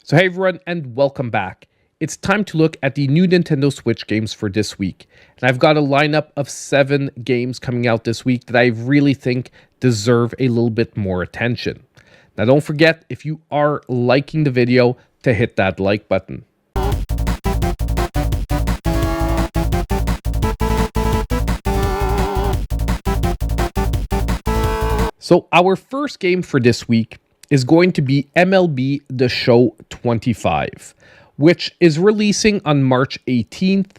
So hey everyone, and welcome back. It's time to look at the new Nintendo Switch games for this week. And I've got a lineup of 7 games coming out this week that I really think deserve a little bit more attention. Now don't forget, if you are liking the video, to hit that like button. So our first game for this week is going to be MLB The Show 25, which is releasing on March 18th.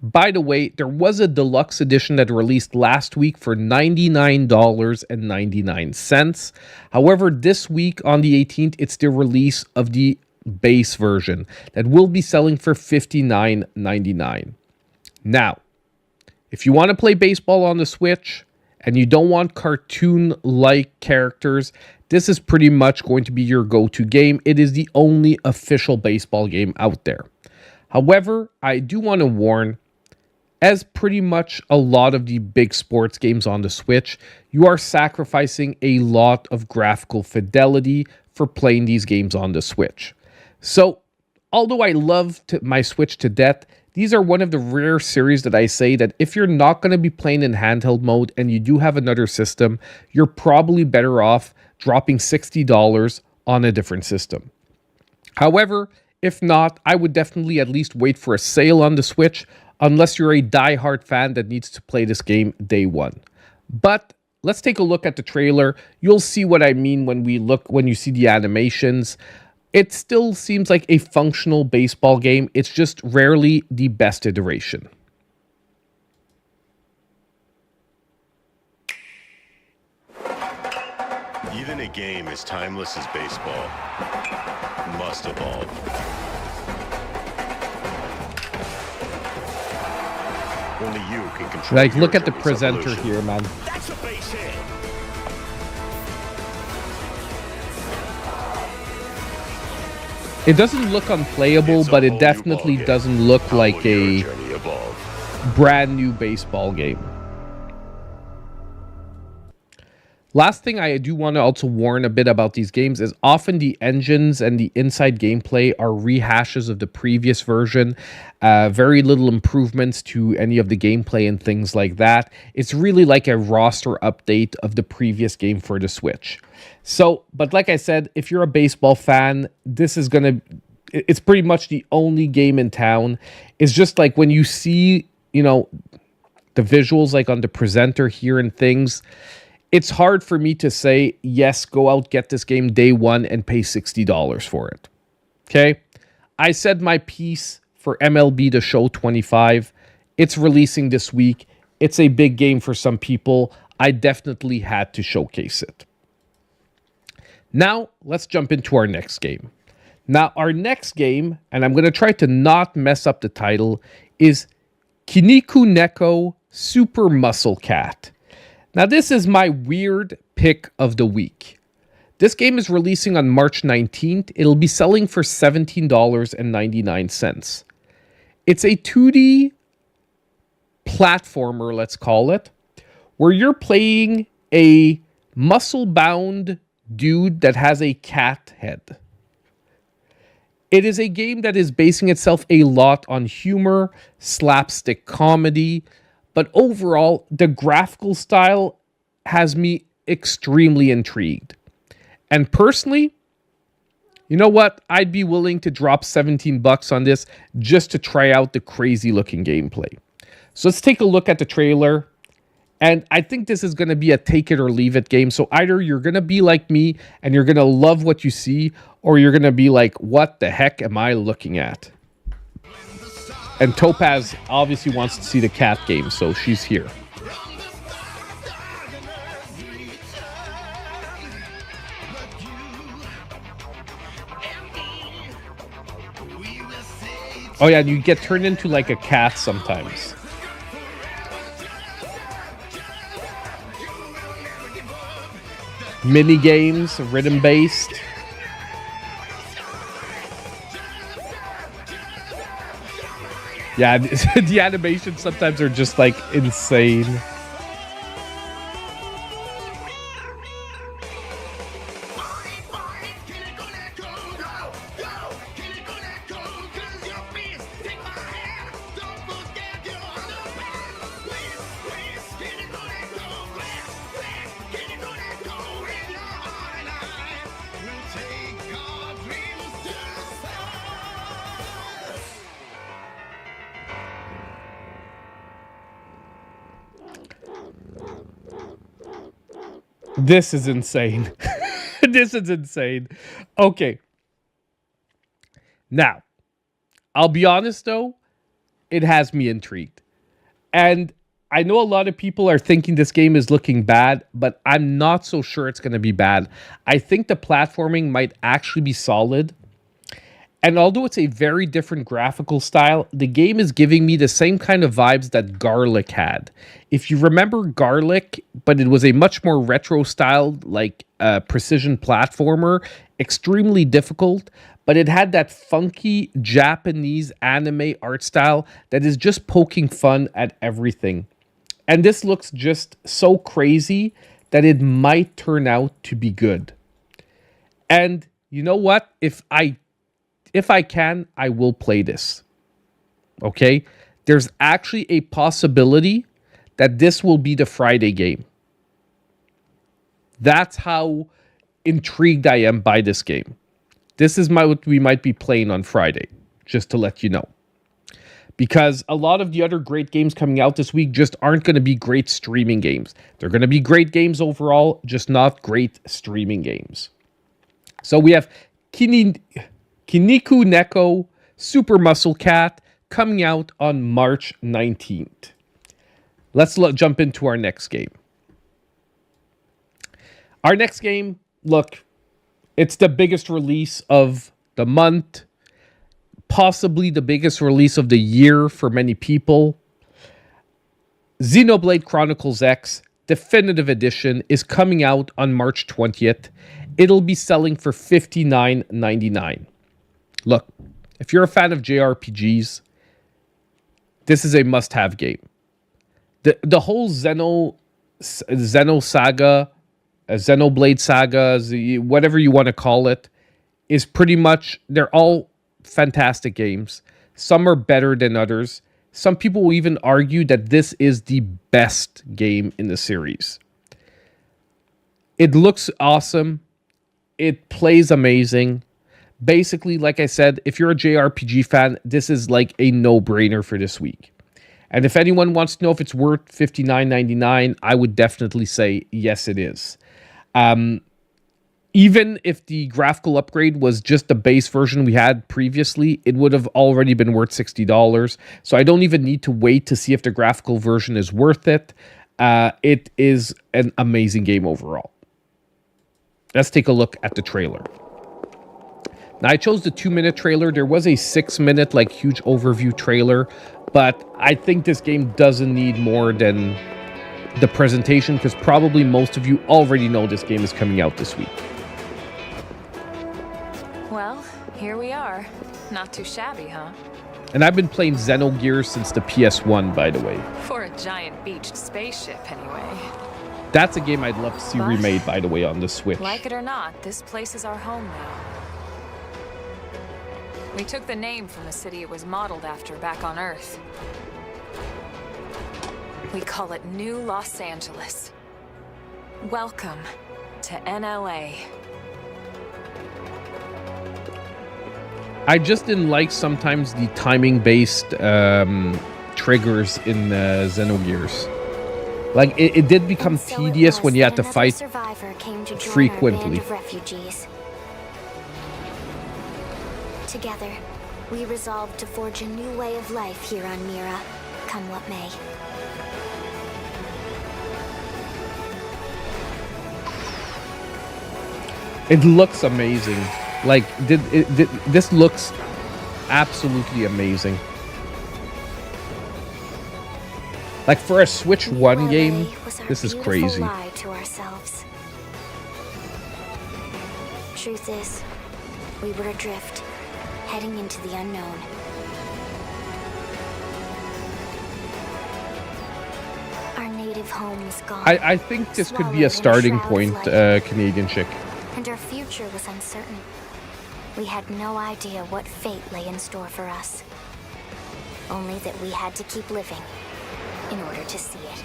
By the way, there was a deluxe edition that released last week for $99.99. However, this week on the 18th, it's the release of the base version that will be selling for $59.99. Now, if you want to play baseball on the Switch and you don't want cartoon-like characters, this is pretty much going to be your go-to game. It is the only official baseball game out there. However, I do want to warn, as pretty much a lot of the big sports games on the Switch, you are sacrificing a lot of graphical fidelity for playing these games on the Switch. So, although I love my Switch to death, these are one of the rare series that I say that if you're not going to be playing in handheld mode and you do have another system, you're probably better off dropping $60 on a different system. However, if not, I would definitely at least wait for a sale on the Switch unless you're a die-hard fan that needs to play this game day one. But let's take a look at the trailer. You'll see what I mean when you see the animations. It still seems like a functional baseball game. It's just rarely the best iteration. Even a game as timeless as baseball must evolve. Only you can control. Like, look at the presenter here, man. That's a base hit. It doesn't look unplayable, but it definitely doesn't look like a brand new baseball game. Last thing I do want to also warn a bit about these games is often the engines and the inside gameplay are rehashes of the previous version. Very little improvements to any of the gameplay and things like that. It's really like a roster update of the previous game for the Switch. So, but like I said, if you're a baseball fan, this is it's pretty much the only game in town. It's just like when you see, the visuals like on the presenter here and things, it's hard for me to say, yes, go out, get this game day one and pay $60 for it. Okay? I said my piece for MLB The Show 25. It's releasing this week. It's a big game for some people. I definitely had to showcase it. Now, let's jump into our next game. Now, our next game, and I'm going to try to not mess up the title, is KinnikuNeko Super Muscle Cat. Now, this is my weird pick of the week. This game is releasing on March 19th. It'll be selling for $17.99. It's a 2D platformer, let's call it, where you're playing a muscle-bound dude that has a cat head. It is a game that is basing itself a lot on humor, slapstick comedy, but overall, the graphical style has me extremely intrigued. And personally, you know what? I'd be willing to drop $17 on this just to try out the crazy looking gameplay. So let's take a look at the trailer. And I think this is going to be a take it or leave it game. So either you're going to be like me and you're going to love what you see, or you're going to be like, what the heck am I looking at? And Topaz obviously wants to see the cat game, so she's here. Oh yeah, and you get turned into like a cat sometimes. Mini games, rhythm based. Yeah, the animations sometimes are just like insane. This is insane. This is insane. Okay. Now, I'll be honest though, it has me intrigued. And I know a lot of people are thinking this game is looking bad, but I'm not so sure it's going to be bad. I think the platforming might actually be solid. And although it's a very different graphical style, the game is giving me the same kind of vibes that Garlic had. If you remember Garlic, but it was a much more retro style, like precision platformer, extremely difficult, but it had that funky Japanese anime art style that is just poking fun at everything. And this looks just so crazy that it might turn out to be good. And you know what? If I can, I will play this. Okay? There's actually a possibility that this will be the Friday game. That's how intrigued I am by this game. This is what we might be playing on Friday, just to let you know. Because a lot of the other great games coming out this week just aren't going to be great streaming games. They're going to be great games overall, just not great streaming games. So we have KinnikuNeko Super Muscle Cat coming out on March 19th. Let's jump into our next game. Our next game, look, it's the biggest release of the month, possibly the biggest release of the year for many people. Xenoblade Chronicles X Definitive Edition is coming out on March 20th. It'll be selling for $59.99. Look, if you're a fan of JRPGs, this is a must-have game. The whole Xeno saga, Xenoblade saga, whatever you want to call it, is pretty much, they're all fantastic games. Some are better than others. Some people will even argue that this is the best game in the series. It looks awesome. It plays amazing. Basically, like I said, if you're a JRPG fan, this is like a no-brainer for this week. And if anyone wants to know if it's worth $59.99, I would definitely say yes, it is. Even if the graphical upgrade was just the base version we had previously, it would have already been worth $60. So I don't even need to wait to see if the graphical version is worth it. It is an amazing game overall. Let's take a look at the trailer. Now, I chose the 2-minute trailer. There was a 6-minute, like, huge overview trailer, but I think this game doesn't need more than the presentation, because probably most of you already know this game is coming out this week. Well, here we are. Not too shabby, huh? And I've been playing Xenogears since the PS1, by the way. For a giant beached spaceship, anyway. That's a game I'd love to see remade, by the way, on the Switch. Like it or not, this place is our home now. We took the name from the city it was modeled after back on Earth. We call it New Los Angeles. Welcome to NLA. I just didn't like sometimes the timing-based triggers in Xenogears. Like, it did become tedious when you had to fight frequently. Together, we resolved to forge a new way of life here on Mira, come what may. It looks amazing. Like, this looks absolutely amazing. Like, for a Switch 1 game, this is crazy. Lie to ourselves. Truth is, we were adrift, heading into the unknown. Our native home was gone. I think this could be a starting point, Canadian chick. And our future was uncertain. We had no idea what fate lay in store for us. Only that we had to keep living in order to see it.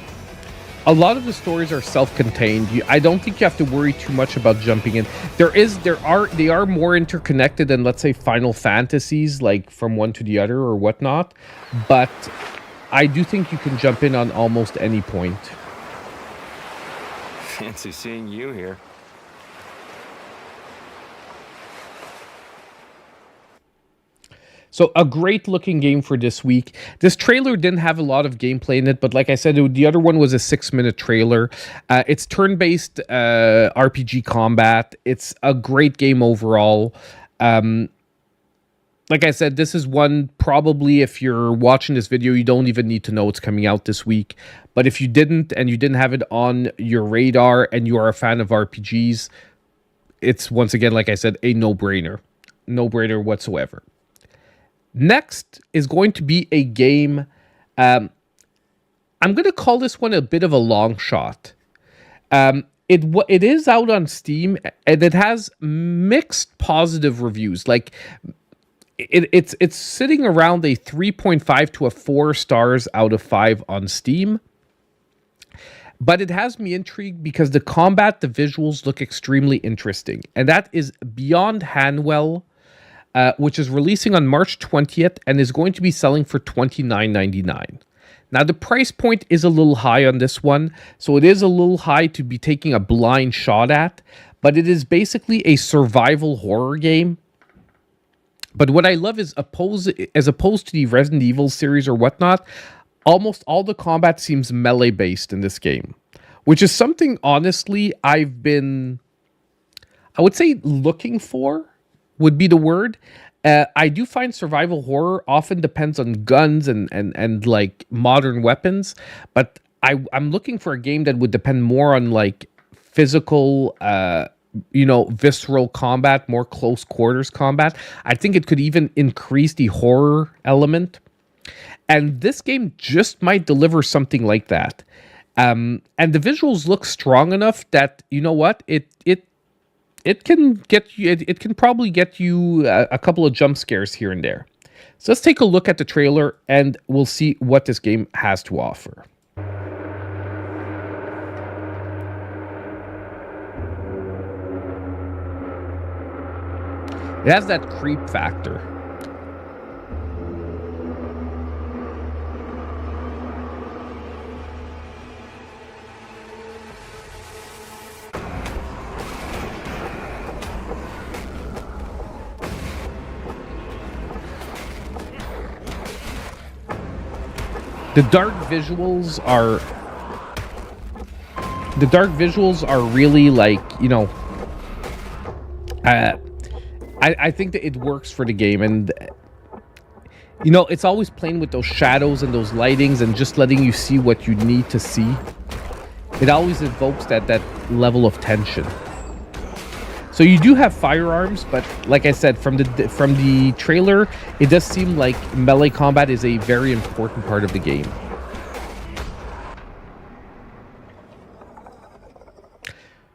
A lot of the stories are self-contained. I don't think you have to worry too much about jumping in. They are more interconnected than, let's say, Final Fantasies, like from one to the other or whatnot. But I do think you can jump in on almost any point. Fancy seeing you here. So a great looking game for this week. This trailer didn't have a lot of gameplay in it, but like I said, the other one was a 6-minute trailer. It's turn-based RPG combat. It's a great game overall. Like I said, this is one probably if you're watching this video, you don't even need to know it's coming out this week. But if you didn't and you didn't have it on your radar and you are a fan of RPGs, it's once again, like I said, a no-brainer. No-brainer whatsoever. Next is going to be a game. I'm going to call this one a bit of a long shot. It is out on Steam and it has mixed positive reviews. Like it's sitting around a 3.5 to a 4 stars out of 5 on Steam. But it has me intrigued because the combat, the visuals look extremely interesting, and that is Beyond Hanwell. Which is releasing on March 20th and is going to be selling for $29.99. Now, the price point is a little high on this one, so it is a little high to be taking a blind shot at, but it is basically a survival horror game. But what I love is, as opposed to the Resident Evil series or whatnot, almost all the combat seems melee-based in this game, which is something, honestly, I've been, I would say, looking for. Would be the word. I do find survival horror often depends on guns and like modern weapons, but I'm looking for a game that would depend more on like physical, visceral combat, more close quarters combat. I think it could even increase the horror element, and this game just might deliver something like that. And the visuals look strong enough that, you know what, it can get you. It can probably get you a couple of jump scares here and there. So let's take a look at the trailer and we'll see what this game has to offer. It has that creep factor. The dark visuals are really like, I think that it works for the game, and it's always playing with those shadows and those lightings and just letting you see what you need to see. It always evokes that level of tension. So you do have firearms, but like I said, from the trailer, it does seem like melee combat is a very important part of the game.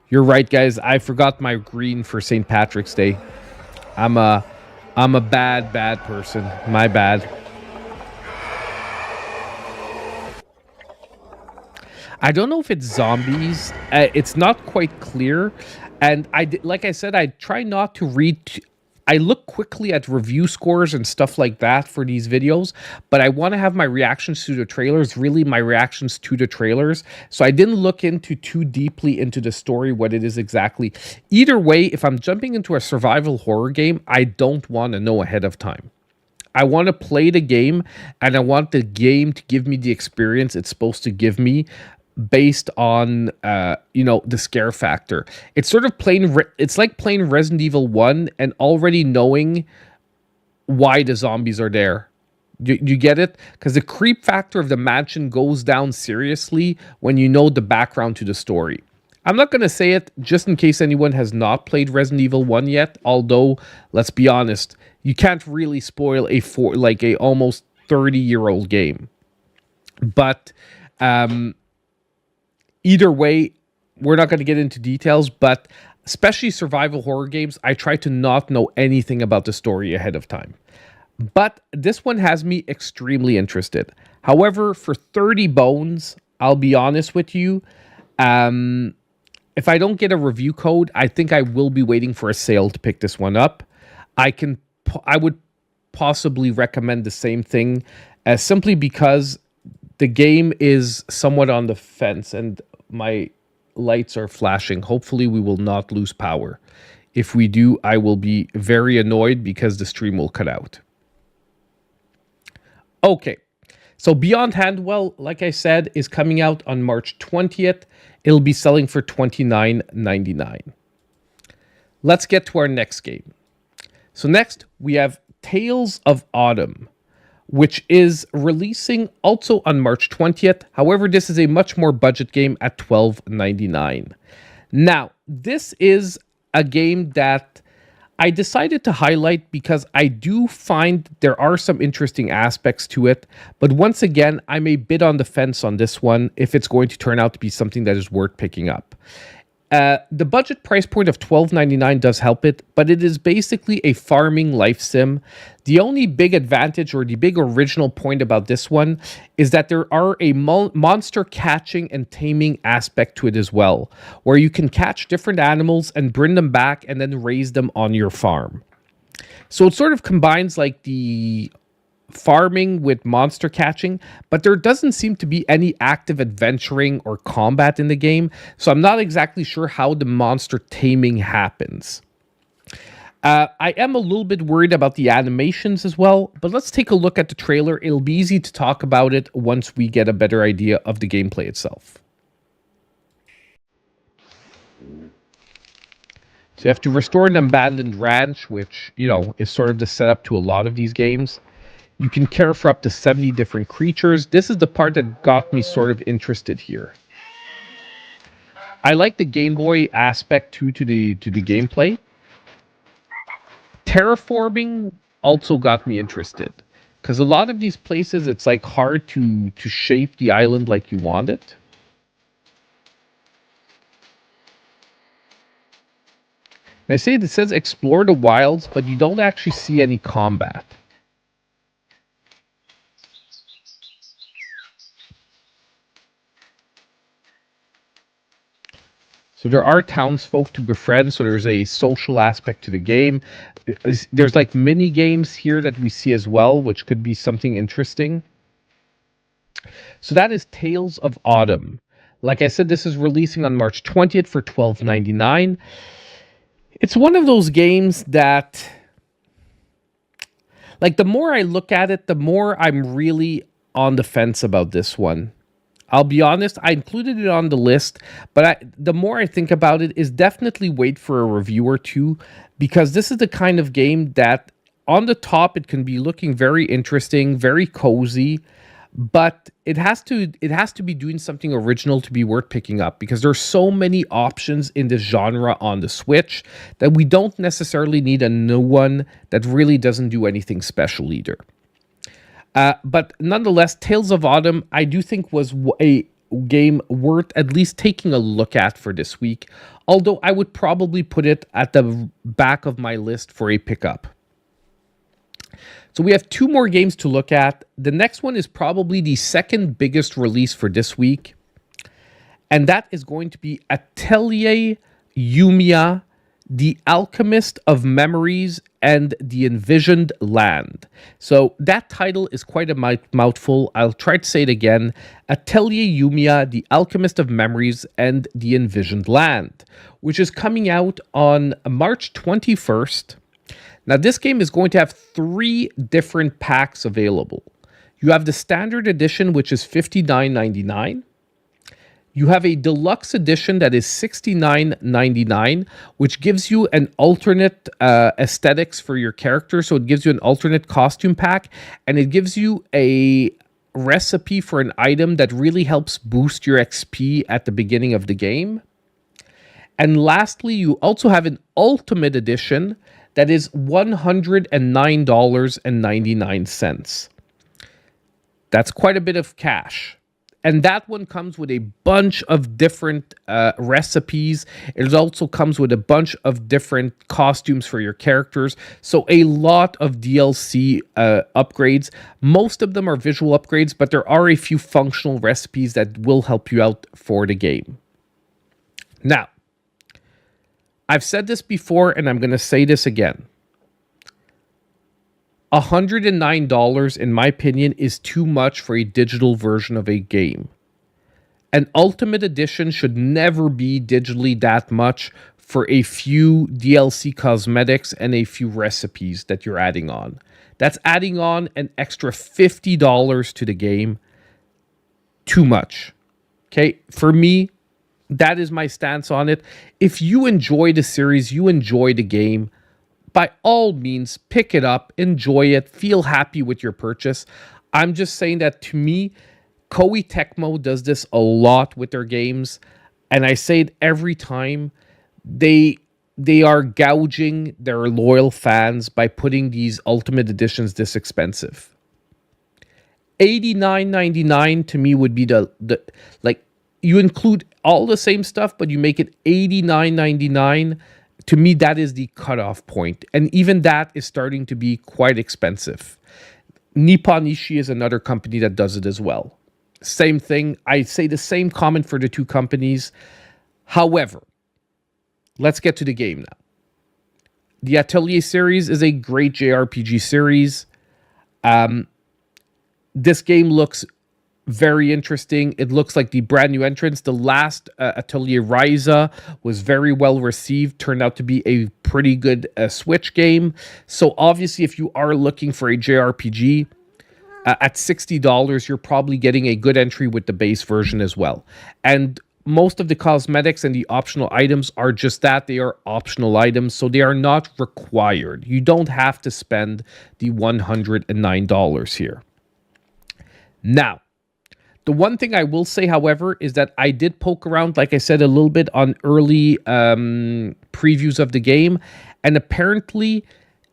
You're right, guys. I forgot my green for St. Patrick's Day. I'm a bad person. My bad. I don't know if it's zombies. It's not quite clear. And like I said, I try not to read. I look quickly at review scores and stuff like that for these videos, but I want to have my reactions to the trailers, really my reactions to the trailers. So I didn't look into too deeply into the story, what it is exactly. Either way, if I'm jumping into a survival horror game, I don't want to know ahead of time. I want to play the game, and I want the game to give me the experience it's supposed to give me, based on the scare factor. It's sort of it's like playing Resident Evil 1 and already knowing why the zombies are there. You get it? Because the creep factor of the mansion goes down seriously when you know the background to the story. I'm not going to say it just in case anyone has not played Resident Evil 1 yet, although, let's be honest, you can't really spoil a almost 30-year-old game. But either way, we're not going to get into details, but especially survival horror games, I try to not know anything about the story ahead of time. But this one has me extremely interested. However, for 30 bones, I'll be honest with you, if I don't get a review code, I think I will be waiting for a sale to pick this one up. I would possibly recommend the same thing, simply because the game is somewhat on the fence, and my lights are flashing. Hopefully we will not lose power. If we do, I will be very annoyed because the stream will cut out. Okay, so Beyond Hanwell, like I said, is coming out on March 20th. It'll be selling for $29.99. Let's get to our next game. So next, we have Tales of Autumn, which is releasing also on March 20th. However, this is a much more budget game at $12.99. Now, this is a game that I decided to highlight because I do find there are some interesting aspects to it. But once again, I'm a bit on the fence on this one if it's going to turn out to be something that is worth picking up. The budget price point of $12.99 does help it, but it is basically a farming life sim. The only big advantage or the big original point about this one is that there are a monster catching and taming aspect to it as well, where you can catch different animals and bring them back and then raise them on your farm. So it sort of combines like the farming with monster catching, but there doesn't seem to be any active adventuring or combat in the game, so I'm not exactly sure how the monster taming happens. I am a little bit worried about the animations as well, but let's take a look at the trailer. It'll be easy to talk about it once we get a better idea of the gameplay itself. So you have to restore an abandoned ranch, which, you know, is sort of the setup to a lot of these games. You can care for up to 70 different creatures. This is the part that got me sort of interested here. I like the Game Boy aspect too to the gameplay. Terraforming also got me interested, because a lot of these places it's like hard to shape the island like you want it. And I say it says explore the wilds, but you don't actually see any combat. So there are townsfolk to befriend, so there's a social aspect to the game. There's like mini games here that we see as well, which could be something interesting. So that is Tales of Autumn. Like I said, this is releasing on March 20th for $12.99. It's one of those games that, like, the more I look at it, the more I'm really on the fence about this one. I'll be honest, I included it on the list, but the more I think about it is definitely wait for a review or two, because this is the kind of game that on the top, it can be looking very interesting, very cozy, but it has to be doing something original to be worth picking up, because there's so many options in this genre on the Switch that we don't necessarily need a new one that really doesn't do anything special either. But nonetheless, Tales of Autumn, I do think was a game worth at least taking a look at for this week. Although I would probably put it at the back of my list for a pickup. So we have two more games to look at. The next one is probably the second biggest release for this week. And that is going to be Atelier, Yumia, The Alchemist of Memories, and The Envisioned Land. So that title is quite a mouthful. I'll try to say it again. Atelier, Yumia, The Alchemist of Memories, and The Envisioned Land, which is coming out on March 21st. Now, this game is going to have 3 different packs available. You have the Standard Edition, which is $59.99. You have a deluxe edition that is $69.99, which gives you an alternate aesthetics for your character. So it gives you an alternate costume pack, and it gives you a recipe for an item that really helps boost your XP at the beginning of the game. And lastly, you also have an ultimate edition that is $109.99. That's quite a bit of cash. And that one comes with a bunch of different recipes. It also comes with a bunch of different costumes for your characters. So a lot of DLC upgrades. Most of them are visual upgrades, but there are a few functional recipes that will help you out for the game. Now, I've said this before, and I'm going to say this again. $109, in my opinion, is too much for a digital version of a game. An Ultimate Edition should never be digitally that much for a few DLC cosmetics and a few recipes that you're adding on. That's adding on an extra $50 to the game. Too much. Okay, for me, that is my stance on it. If you enjoy the series, you enjoy the game, by all means, pick it up, enjoy it, feel happy with your purchase. I'm just saying that to me, Koei Tecmo does this a lot with their games, and I say it every time. They are gouging their loyal fans by putting these Ultimate Editions this expensive. $89.99 to me would be the like, you include all the same stuff, but you make it $89.99. To me, that is the cutoff point. And even that is starting to be quite expensive. Nippon Ishi is another company that does it as well. Same thing. I say the same comment for the two companies. However, let's get to the game now. The Atelier series is a great JRPG series. This game looks very interesting. It looks like the brand new entrance. The last Atelier Ryza was very well received. Turned out to be a pretty good Switch game. So obviously, if you are looking for a JRPG, at $60, you're probably getting a good entry with the base version as well. And most of the cosmetics and the optional items are just that. They are optional items, so they are not required. You don't have to spend the $109 here. Now, the one thing I will say, however, is that I did poke around, like I said, a little bit on early previews of the game, and apparently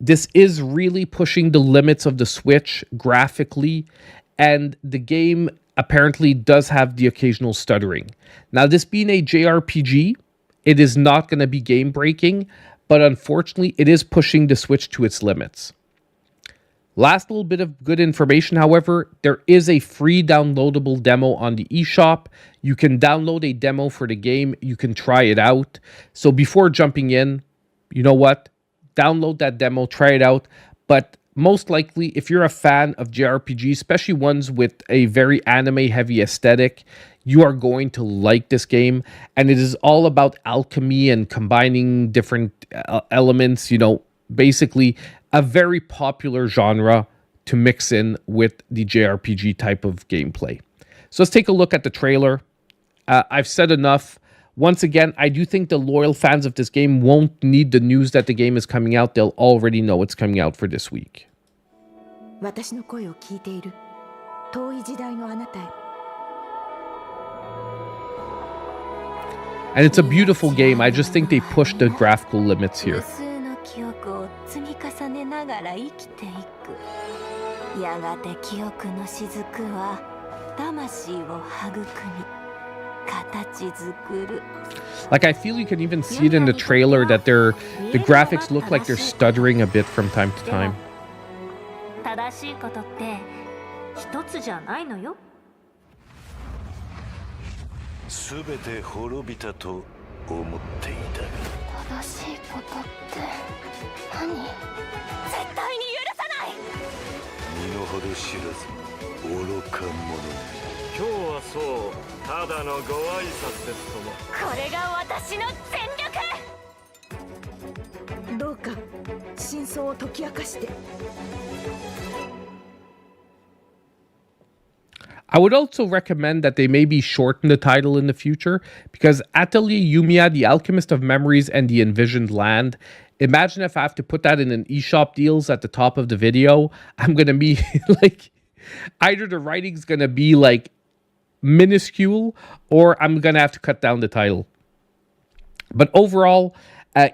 this is really pushing the limits of the Switch graphically, and the game apparently does have the occasional stuttering. Now, this being a JRPG, it is not going to be game-breaking, but unfortunately, it is pushing the Switch to its limits. Last little bit of good information, however, there is a free downloadable demo on the eShop. You can download a demo for the game. You can try it out. So before jumping in, you know what? Download that demo, try it out. But most likely, if you're a fan of JRPGs, especially ones with a very anime-heavy aesthetic, you are going to like this game. And it is all about alchemy and combining different elements, you know, basically a very popular genre to mix in with the JRPG type of gameplay. So let's take a look at the trailer. I've said enough. Once again, I do think the loyal fans of this game won't need the news that the game is coming out. They'll already know it's coming out for this week. And it's a beautiful game. I just think they pushed the graphical limits here. Like, I feel you can even see it in the trailer that the graphics look like they're stuttering a bit from time to time. I would also recommend that they maybe shorten the title in the future, because Atelier Yumia, the Alchemist of Memories, and the Envisioned Land. Imagine if I have to put that in an eShop deals at the top of the video. I'm going to be like, either the writing's going to be like minuscule, or I'm going to have to cut down the title. But overall,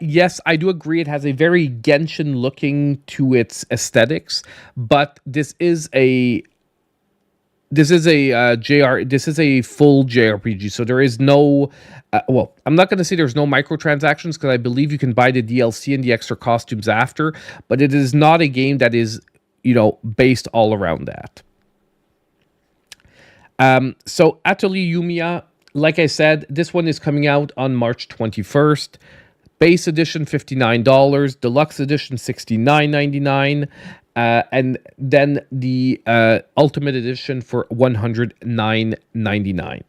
yes, I do agree it has a very Genshin looking to its aesthetics, but this is a full JRPG, so there is no well, I'm not going to say there's no microtransactions, because I believe you can buy the DLC and the extra costumes after, but it is not a game that is, you know, based all around that. So Atelier Yumia, like I said, this one is coming out on March 21st. Base edition $59, deluxe edition $69.99, and then the ultimate edition for $109.99.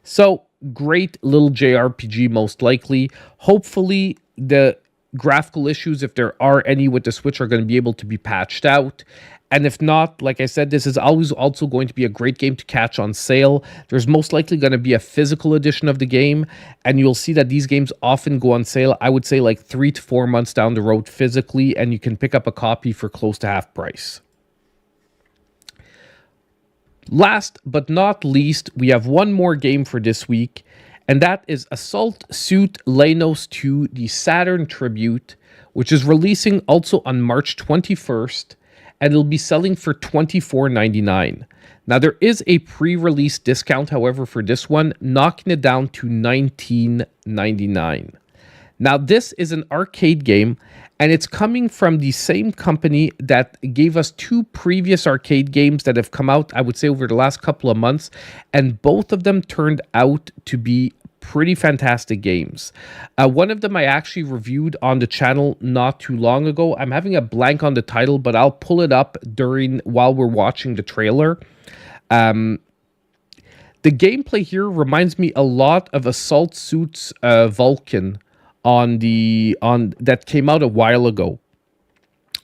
So, great little JRPG, most likely. Hopefully, the graphical issues, if there are any with the Switch, are going to be able to be patched out. And if not, like I said, this is always also going to be a great game to catch on sale. There's most likely going to be a physical edition of the game, and you'll see that these games often go on sale, I would say like 3 to 4 months down the road physically, and you can pick up a copy for close to half price. Last but not least, we have one more game for this week, and that is Assault Suit Leynos 2, the Saturn Tribute, which is releasing also on March 21st, and it'll be selling for $24.99. Now, there is a pre-release discount, however, for this one, knocking it down to $19.99. Now, this is an arcade game, and it's coming from the same company that gave us 2 previous arcade games that have come out, I would say, over the last couple of months, and both of them turned out to be pretty fantastic games. One of them I actually reviewed on the channel not too long ago. I'm having a blank on the title, but I'll pull it up while we're watching the trailer. The gameplay here reminds me a lot of Assault Suits Vulcan that came out a while ago.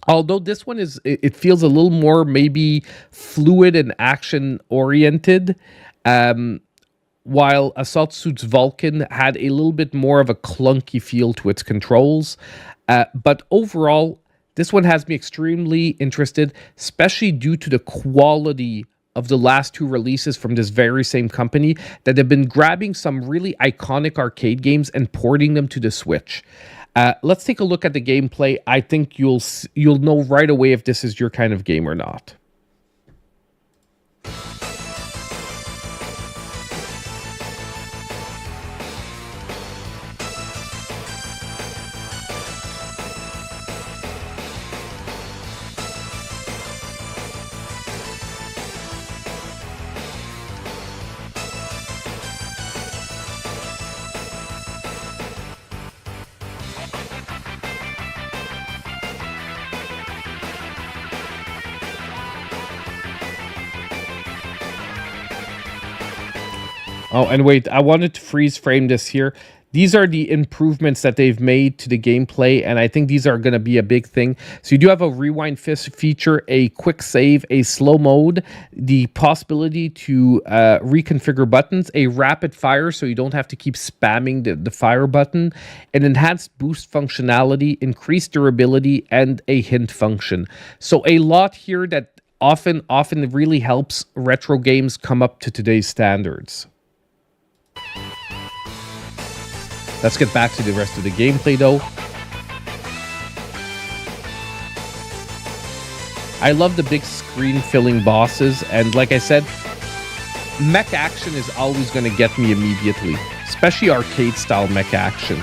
Although this one it feels a little more maybe fluid and action oriented, while Assault Suits Vulcan had a little bit more of a clunky feel to its controls. But overall, this one has me extremely interested, especially due to the quality of the last 2 releases from this very same company that have been grabbing some really iconic arcade games and porting them to the Switch. Let's take a look at the gameplay. I think you'll know right away if this is your kind of game or not. Oh, and wait, I wanted to freeze frame this here. These are the improvements that they've made to the gameplay, and I think these are going to be a big thing. So you do have a rewind feature, a quick save, a slow mode, the possibility to reconfigure buttons, a rapid fire so you don't have to keep spamming the fire button, an enhanced boost functionality, increased durability, and a hint function. So a lot here that often really helps retro games come up to today's standards. Let's get back to the rest of the gameplay, though. I love the big screen-filling bosses, and like I said, mech action is always going to get me immediately, especially arcade-style mech action.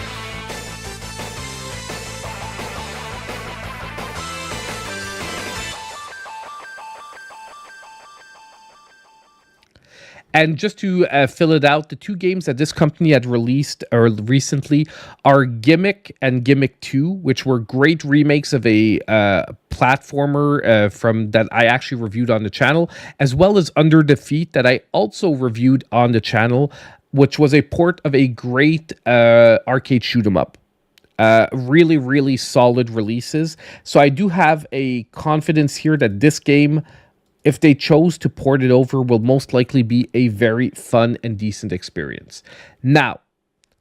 And just to fill it out, the 2 games that this company had released recently are Gimmick and Gimmick 2, which were great remakes of a platformer from that I actually reviewed on the channel, as well as Under Defeat that I also reviewed on the channel, which was a port of a great arcade shoot 'em up. Really, really solid releases. So I do have a confidence here that this game, if they chose to port it over, will most likely be a very fun and decent experience. Now,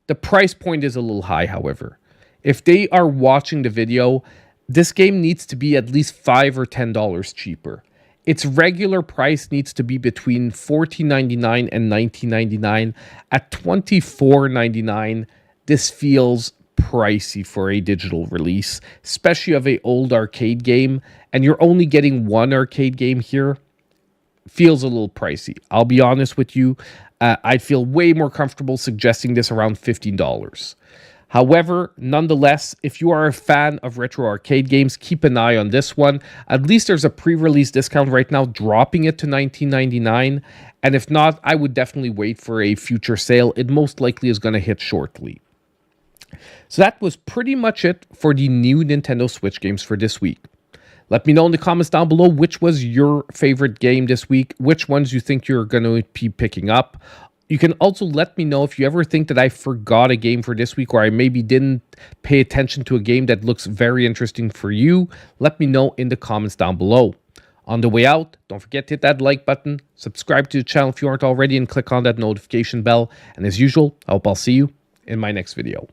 the price point is a little high, however. If they are watching the video, this game needs to be at least $5 or $10 cheaper. Its regular price needs to be between $14.99 and $19.99. At $24.99, this feels pricey for a digital release, especially of an old arcade game, and you're only getting one arcade game here. Feels a little pricey. I'll be honest with you, I'd feel way more comfortable suggesting this around $15. However, nonetheless, if you are a fan of retro arcade games, keep an eye on this one. At least there's a pre-release discount right now, dropping it to $19.99. And if not, I would definitely wait for a future sale. It most likely is going to hit shortly. So that was pretty much it for the new Nintendo Switch games for this week. Let me know in the comments down below which was your favorite game this week, which ones you think you're going to be picking up. You can also let me know if you ever think that I forgot a game for this week, or I maybe didn't pay attention to a game that looks very interesting for you. Let me know in the comments down below. On the way out, don't forget to hit that like button, subscribe to the channel if you aren't already, and click on that notification bell. And as usual, I hope I'll see you in my next video.